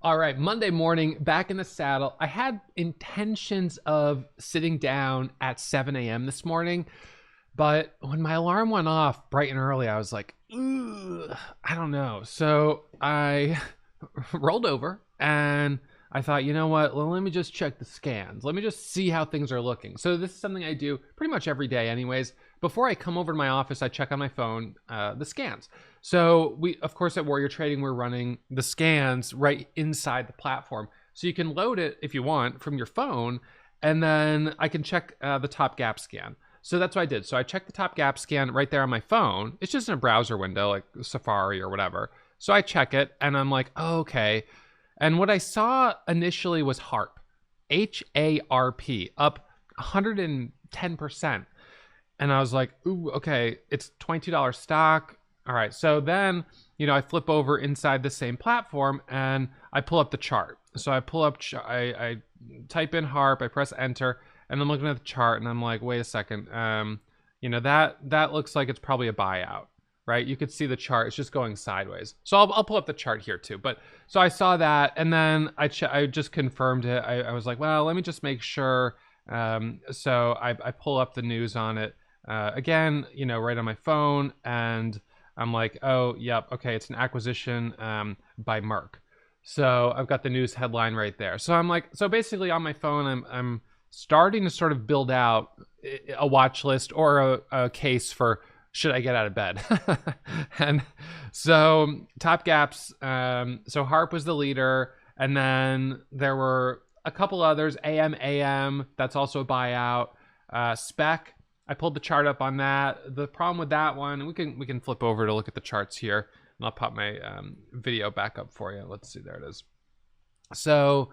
All right, Monday morning, back in the saddle. I had intentions of sitting down at 7 a.m. this morning, but when my alarm went off bright and early, I was like, "Ugh, I don't know." So I rolled over and I thought, you know what? Well, let me just check the scans. Let me just see how things are looking. So this is something I do pretty much every day anyways. Before I come over to my office, I check on my phone the scans. So we, of course, at Warrior Trading, we're running the scans right inside the platform. So you can load it if you want from your phone, and then I can check the top gap scan. So that's what I did. So I checked the top gap scan right there on my phone. It's just in a browser window like Safari or whatever. So I check it and I'm like, oh, okay. And what I saw initially was HARP, HARP, up 110%. And I was like, ooh, okay, it's $22 stock. All right. So then, I flip over inside the same platform and I pull up the chart. So I pull up, I type in HARP, I press enter, and I'm looking at the chart and I'm like, wait a second. That looks like it's probably a buyout, right? You could see the chart, it's just going sideways. So I'll pull up the chart here too. But so I saw that and then I just confirmed it. I was like, well, let me just make sure. So I pull up the news on it again, right on my phone, and I'm like, oh, yep, okay, it's an acquisition by Merck. So I've got the news headline right there. So I'm like, so basically on my phone, I'm starting to sort of build out a watch list or a case for should I get out of bed. And so top gaps, so HARP was the leader, and then there were a couple others, AM, that's also a buyout. Spec, I pulled the chart up on that. The problem with that one, we can flip over to look at the charts here, and I'll pop my video back up for you. Let's see, there it is. So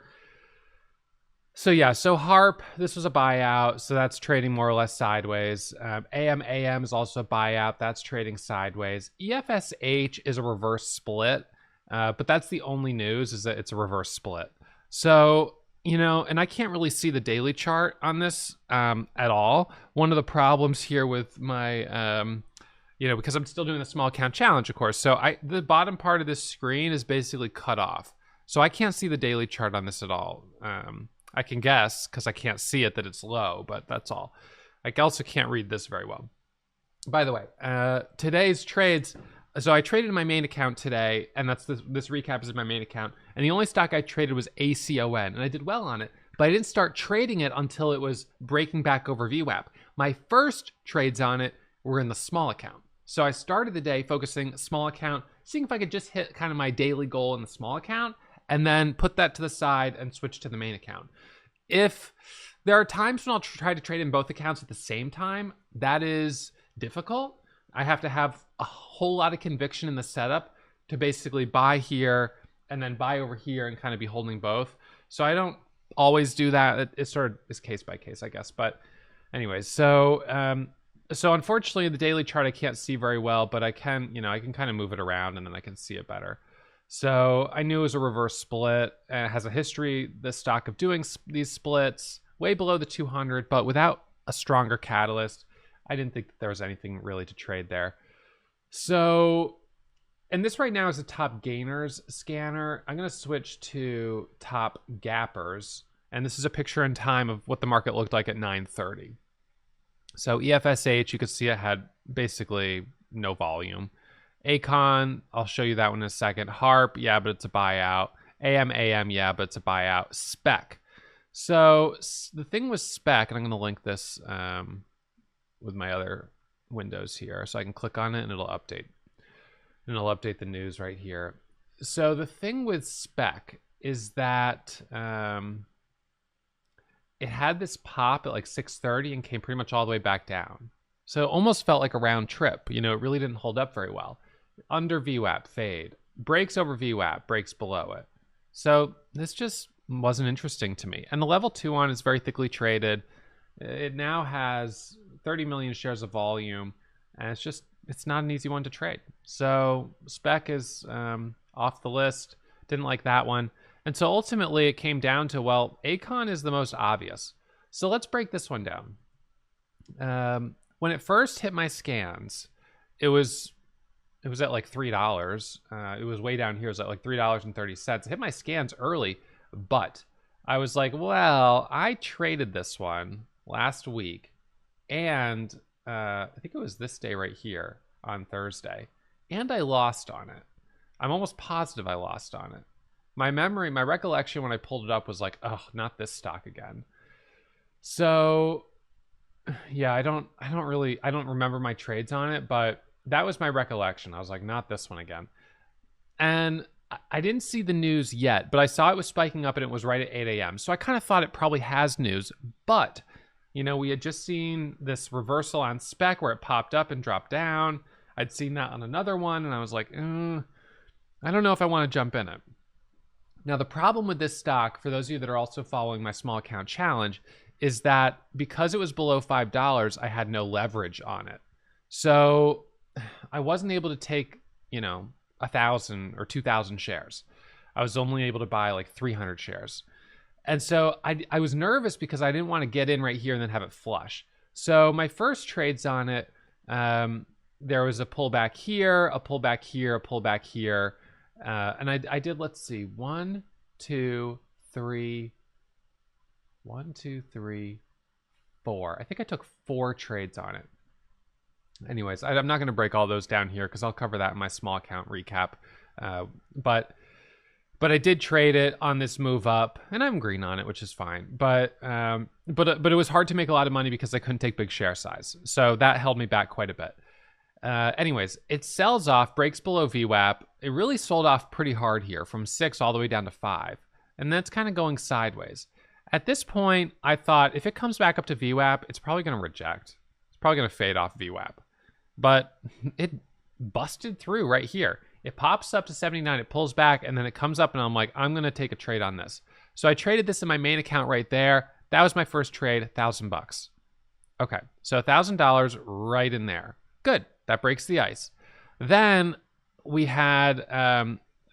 HARP, this was a buyout, so that's trading more or less sideways. AM is also a buyout, that's trading sideways. EFSH is a reverse split, but that's the only news, is that it's a reverse split. So, and I can't really see the daily chart on this at all. One of the problems here with my, because I'm still doing the small account challenge, of course. So the bottom part of this screen is basically cut off. So I can't see the daily chart on this at all. I can guess, because I can't see it, that it's low, but that's all. I also can't read this very well. By the way, today's trades, so I traded in my main account today, and that's this recap is my main account, and the only stock I traded was ACON, and I did well on it, but I didn't start trading it until it was breaking back over VWAP. My first trades on it were in the small account. So I started the day focusing small account, seeing if I could just hit kind of my daily goal in the small account, and then put that to the side and switch to the main account. If there are times when I'll try to trade in both accounts at the same time, that is difficult. I have to have a whole lot of conviction in the setup to basically buy here and then buy over here and kind of be holding both. So I don't always do that. It sort of is case by case, I guess. But anyways, so unfortunately the daily chart I can't see very well, but I can kind of move it around and then I can see it better. So I knew it was a reverse split, and it has a history, the stock, of doing these splits way below the 200, but without a stronger catalyst. I didn't think that there was anything really to trade there. So, and this right now is a top gainers scanner. I'm going to switch to top gappers, and this is a picture in time of what the market looked like at 9:30. So EFSH, you could see it had basically no volume. ACON, I'll show you that one in a second. HARP, yeah, but it's a buyout. AM, yeah, but it's a buyout. Spec. So the thing with Spec, and I'm going to link this with my other windows here, so I can click on it and it'll update. And it'll update the news right here. So the thing with Spec is that it had this pop at like 6:30 and came pretty much all the way back down. So it almost felt like a round trip. It really didn't hold up very well. Under VWAP, fade. Breaks over VWAP, breaks below it. So this just wasn't interesting to me. And the level 2 on is very thickly traded. It now has 30 million shares of volume, and it's not an easy one to trade. So Spec is off the list. Didn't like that one. And so ultimately it came down to, well, ACON is the most obvious. So let's break this one down. When it first hit my scans, it was it was at like $3. It was way down here. It was at like $3.30. I hit my scans early, but I was like, well, I traded this one last week, and I think it was this day right here on Thursday, and I lost on it. I'm almost positive I lost on it. My recollection when I pulled it up was like, oh, not this stock again. So yeah, I don't remember my trades on it, but that was my recollection. I was like, not this one again. And I didn't see the news yet, but I saw it was spiking up and it was right at 8 a.m. So I kind of thought it probably has news, but we had just seen this reversal on spec where it popped up and dropped down. I'd seen that on another one, and I was like, I don't know if I want to jump in it. Now, the problem with this stock, for those of you that are also following my small account challenge, is that because it was below $5, I had no leverage on it. So I wasn't able to take, 1,000 or 2,000 shares. I was only able to buy like 300 shares. And so I was nervous because I didn't want to get in right here and then have it flush. So my first trades on it, there was a pullback here, a pullback here, a pullback here. And I did, let's see, 1, 2, 3, 4. I think I took 4 trades on it. Anyways, I'm not going to break all those down here because I'll cover that in my small account recap. But I did trade it on this move up, and I'm green on it, which is fine. But it was hard to make a lot of money because I couldn't take big share size. So that held me back quite a bit. Anyways, it sells off, breaks below VWAP. It really sold off pretty hard here from 6 all the way down to 5. And that's kind of going sideways. At this point, I thought if it comes back up to VWAP, it's probably going to reject. It's probably going to fade off VWAP. But it busted through right here. It pops up to 79, it pulls back, and then it comes up, and I'm like, I'm going to take a trade on this. So I traded this in my main account right there. That was my first trade, $1,000. Okay, so $1,000 right in there. Good, that breaks the ice. Then we had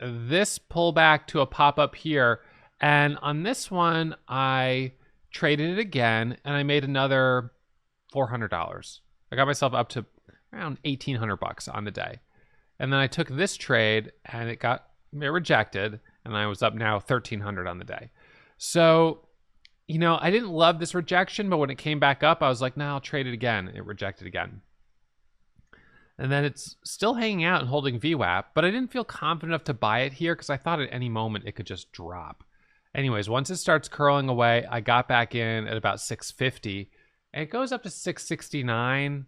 this pullback to a pop-up here, and on this one, I traded it again, and I made another $400. I got myself up to around $1,800 on the day. And then I took this trade and it rejected, and I was up now $1,300 on the day. So, I didn't love this rejection, but when it came back up, I was like, no, I'll trade it again. It rejected again. And then it's still hanging out and holding VWAP, but I didn't feel confident enough to buy it here because I thought at any moment it could just drop. Anyways, once it starts curling away, I got back in at about 650, and it goes up to 669.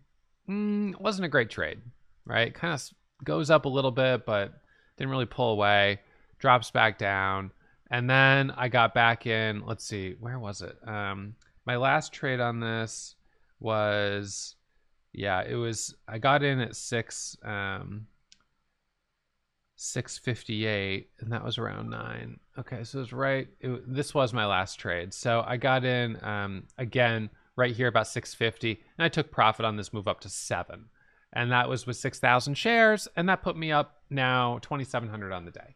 It wasn't a great trade, right? Kind of goes up a little bit, but didn't really pull away, drops back down. And then I got back in, let's see, where was it? My last trade on this was, I got in at 658, and that was around 9. Okay, so it was this was my last trade. So I got in, again, right here about 650, and I took profit on this move up to 7. And that was with 6,000 shares, and that put me up now $2,700 on the day.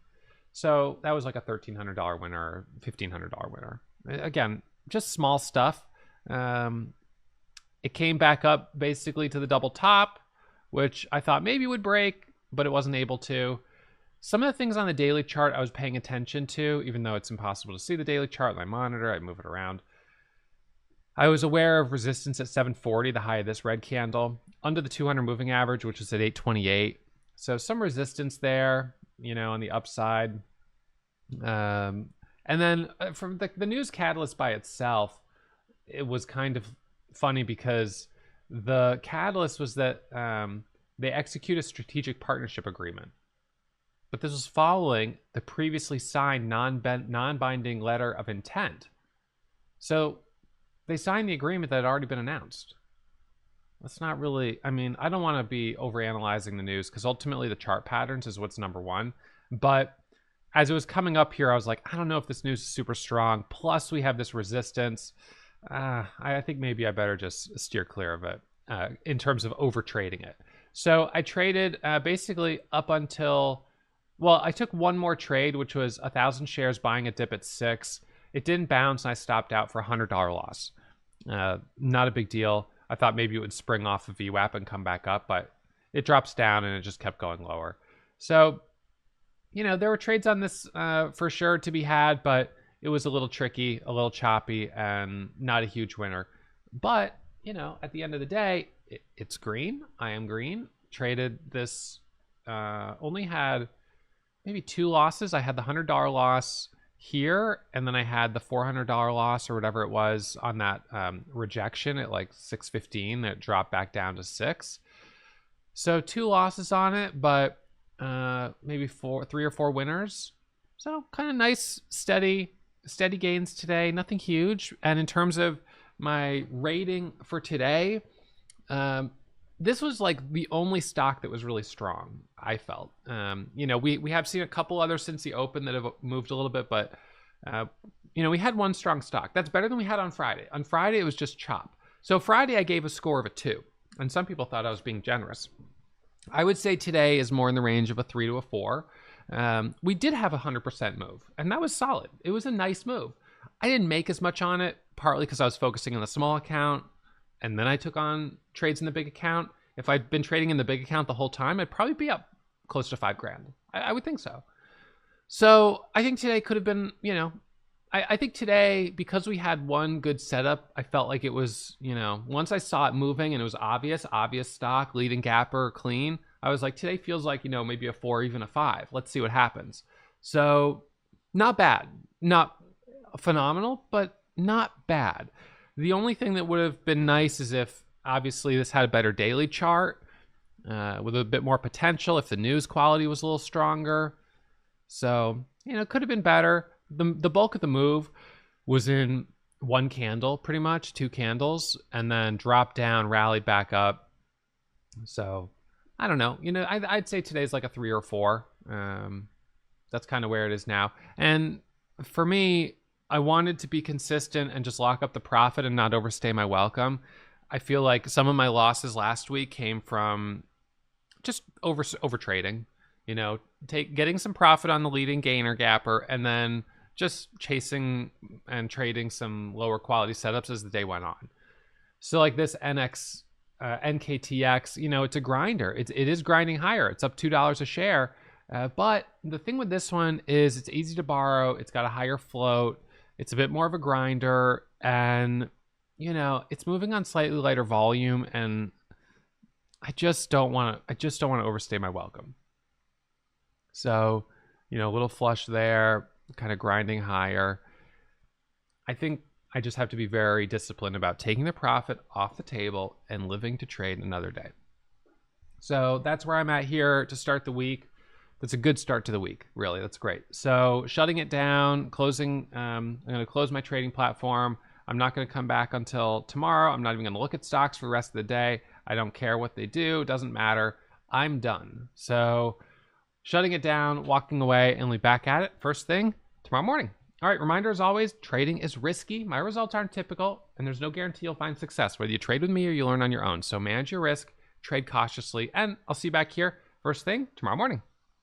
So that was like a $1,300 winner, $1,500 winner. Again, just small stuff. It came back up basically to the double top, which I thought maybe would break, but it wasn't able to. Some of the things on the daily chart I was paying attention to, even though it's impossible to see the daily chart with my monitor, I move it around. I was aware of resistance at 740, the high of this red candle, under the 200 moving average, which is at 828. So some resistance there, on the upside. And then from the news catalyst by itself, it was kind of funny because the catalyst was that they execute a strategic partnership agreement. But this was following the previously signed non-binding letter of intent. So they signed the agreement that had already been announced. That's not really, I don't want to be overanalyzing the news because ultimately the chart patterns is what's number one. But as it was coming up here, I was like, I don't know if this news is super strong. Plus we have this resistance. I think maybe I better just steer clear of it in terms of over trading it. So I traded basically up until, I took one more trade, which was 1,000 shares buying a dip at 6. It didn't bounce, and I stopped out for a $100 loss. Not a big deal. I thought maybe it would spring off of VWAP and come back up, but it drops down and it just kept going lower. So, there were trades on this for sure to be had, but it was a little tricky, a little choppy, and not a huge winner. But, at the end of the day, it's green. I am green. Traded this, only had maybe 2 losses. I had the $100 loss here, and then I had the $400 loss or whatever it was on that rejection at like 615 that dropped back down to 6. So 2 losses on it, but maybe 3 or 4 winners. So kind of nice, steady gains today. Nothing huge. And in terms of my rating for today, this was like the only stock that was really strong, I felt. We have seen a couple others since the open that have moved a little bit, but we had one strong stock. That's better than we had on Friday. On Friday, it was just chop. So Friday, I gave a score of a 2, and some people thought I was being generous. I would say today is more in the range of a 3 to a 4. We did have a 100% move, and that was solid. It was a nice move. I didn't make as much on it, partly because I was focusing on the small account, and then I took on trades in the big account. If I'd been trading in the big account the whole time, I'd probably be up close to $5,000. I would think so. So I think today could have been, I think today, because we had one good setup, I felt like it was, once I saw it moving and it was obvious stock, leading gapper, clean, I was like, today feels like, maybe a 4, even a 5. Let's see what happens. So not bad, not phenomenal, but not bad. The only thing that would have been nice is if, obviously, this had a better daily chart with a bit more potential, if the news quality was a little stronger. So, it could have been better. The bulk of the move was in one candle, pretty much, 2 candles, and then dropped down, rallied back up. So, I don't know. I'd say today's like a 3 or 4. That's kind of where it is now. And for me, I wanted to be consistent and just lock up the profit and not overstay my welcome. I feel like some of my losses last week came from just over trading, getting some profit on the leading gainer gapper and then just chasing and trading some lower quality setups as the day went on. So like this NKTX, it's a grinder. It is grinding higher. It's up $2 a share. But the thing with this one is it's easy to borrow. It's got a higher float. It's a bit more of a grinder, and it's moving on slightly lighter volume, and I just don't want to overstay my welcome. So, a little flush there, kind of grinding higher. I think I just have to be very disciplined about taking the profit off the table and living to trade another day. So that's where I'm at here to start the week. That's a good start to the week, really. That's great. So shutting it down, closing. I'm going to close my trading platform. I'm not going to come back until tomorrow. I'm not even going to look at stocks for the rest of the day. I don't care what they do. It doesn't matter. I'm done. So shutting it down, walking away, and we'll be back at it first thing tomorrow morning. All right, reminder as always, trading is risky. My results aren't typical, and there's no guarantee you'll find success, whether you trade with me or you learn on your own. So manage your risk, trade cautiously, and I'll see you back here first thing tomorrow morning.